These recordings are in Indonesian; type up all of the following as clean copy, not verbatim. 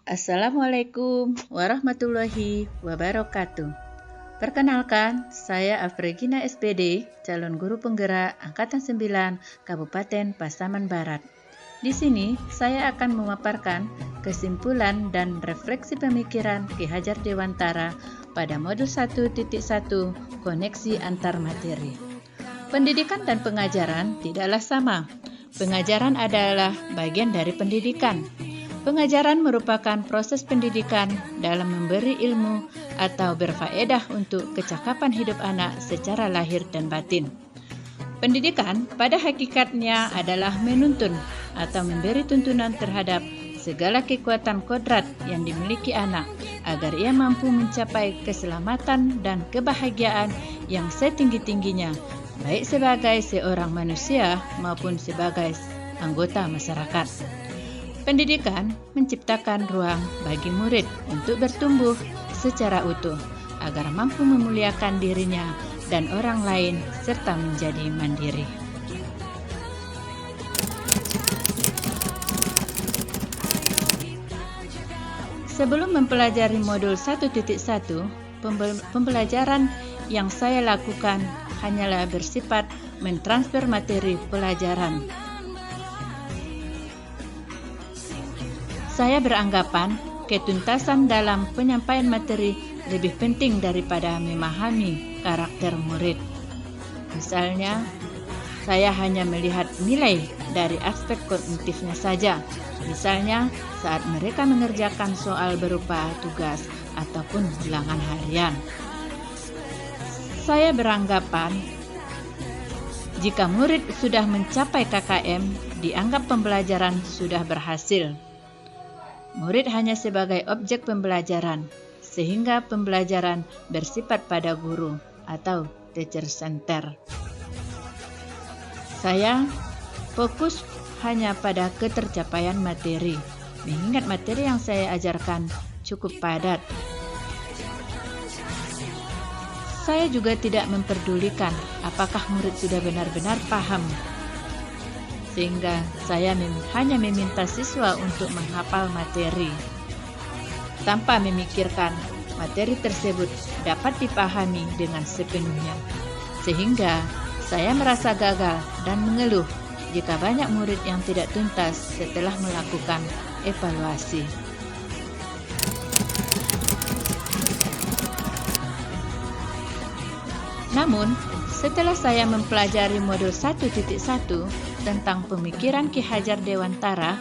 Assalamualaikum warahmatullahi wabarakatuh. Perkenalkan, saya Afregina SPD, calon guru penggerak Angkatan 9 Kabupaten Pasaman Barat. Di sini, saya akan memaparkan kesimpulan dan refleksi pemikiran Ki Hajar Dewantara pada modul 1.1 koneksi antar materi. Pendidikan dan pengajaran tidaklah sama. Pengajaran adalah bagian dari pendidikan. Pengajaran merupakan proses pendidikan dalam memberi ilmu atau berfaedah untuk kecakapan hidup anak secara lahir dan batin. Pendidikan pada hakikatnya adalah menuntun atau memberi tuntunan terhadap segala kekuatan kodrat yang dimiliki anak agar ia mampu mencapai keselamatan dan kebahagiaan yang setinggi-tingginya, baik sebagai seorang manusia maupun sebagai anggota masyarakat. Pendidikan menciptakan ruang bagi murid untuk bertumbuh secara utuh agar mampu memuliakan dirinya dan orang lain serta menjadi mandiri. Sebelum mempelajari modul 1.1, pembelajaran yang saya lakukan hanyalah bersifat mentransfer materi pelajaran. Saya beranggapan ketuntasan dalam penyampaian materi lebih penting daripada memahami karakter murid. Misalnya, saya hanya melihat nilai dari aspek kognitifnya saja. Misalnya, saat mereka mengerjakan soal berupa tugas ataupun ulangan harian. Saya beranggapan jika murid sudah mencapai KKM, dianggap pembelajaran sudah berhasil. Murid hanya sebagai objek pembelajaran, sehingga pembelajaran bersifat pada guru atau teacher center. Saya fokus hanya pada ketercapaian materi, mengingat materi yang saya ajarkan cukup padat. Saya juga tidak memperdulikan apakah murid sudah benar-benar paham, sehingga saya hanya meminta siswa untuk menghafal materi, tanpa memikirkan materi tersebut dapat dipahami dengan sepenuhnya. Sehingga saya merasa gagal dan mengeluh jika banyak murid yang tidak tuntas setelah melakukan evaluasi. Namun, setelah saya mempelajari modul 1.1 tentang pemikiran Ki Hajar Dewantara,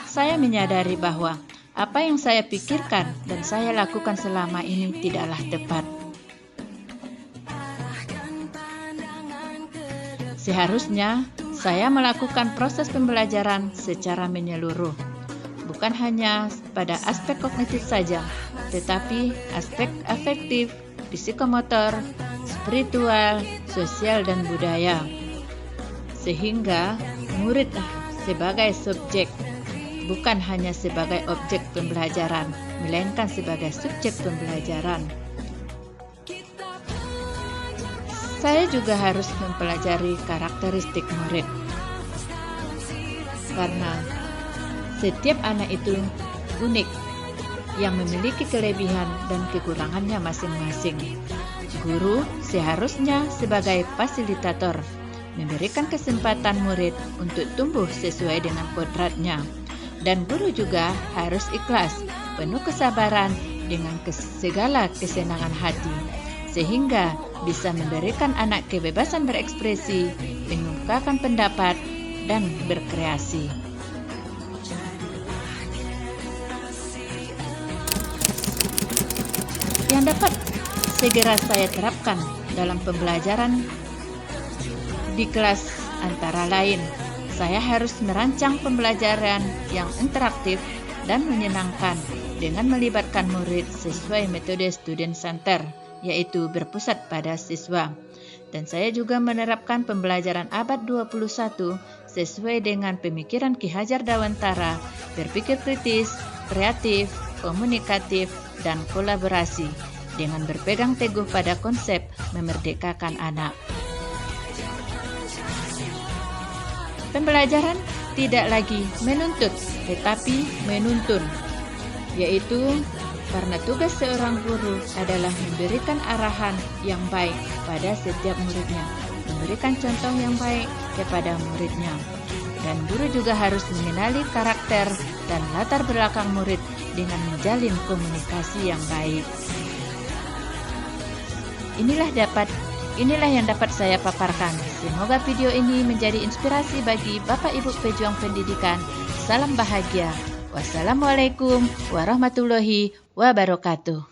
saya menyadari bahwa apa yang saya pikirkan dan saya lakukan selama ini tidaklah tepat. Seharusnya saya melakukan proses pembelajaran secara menyeluruh, bukan hanya pada aspek kognitif saja, tetapi aspek afektif, psikomotor, spiritual, sosial, dan budaya. Sehingga murid sebagai subjek, bukan hanya sebagai objek pembelajaran, melainkan sebagai subjek pembelajaran. Saya juga harus mempelajari karakteristik murid, karena setiap anak itu unik, yang memiliki kelebihan dan kekurangannya masing-masing. Guru seharusnya sebagai fasilitator memberikan kesempatan murid untuk tumbuh sesuai dengan kodratnya, dan guru juga harus ikhlas, penuh kesabaran dengan segala kesenangan hati, sehingga bisa memberikan anak kebebasan berekspresi, mengungkapkan pendapat, dan berkreasi. Yang dapat segera saya terapkan dalam pembelajaran di kelas antara lain, saya harus merancang pembelajaran yang interaktif dan menyenangkan dengan melibatkan murid sesuai metode student center, yaitu berpusat pada siswa. Dan saya juga menerapkan pembelajaran abad 21 sesuai dengan pemikiran Ki Hajar Dewantara, berpikir kritis, kreatif, komunikatif, dan kolaborasi, dengan berpegang teguh pada konsep memerdekakan anak. Pembelajaran tidak lagi menuntut, tetapi menuntun. yaitu karena tugas seorang guru adalah memberikan arahan yang baik pada setiap muridnya, memberikan contoh yang baik kepada muridnya. Dan guru juga harus mengenali karakter dan latar belakang murid dengan menjalin komunikasi yang baik. Inilah yang dapat saya paparkan. Semoga video ini menjadi inspirasi bagi Bapak Ibu pejuang pendidikan. Salam bahagia. Wassalamualaikum warahmatullahi wabarakatuh.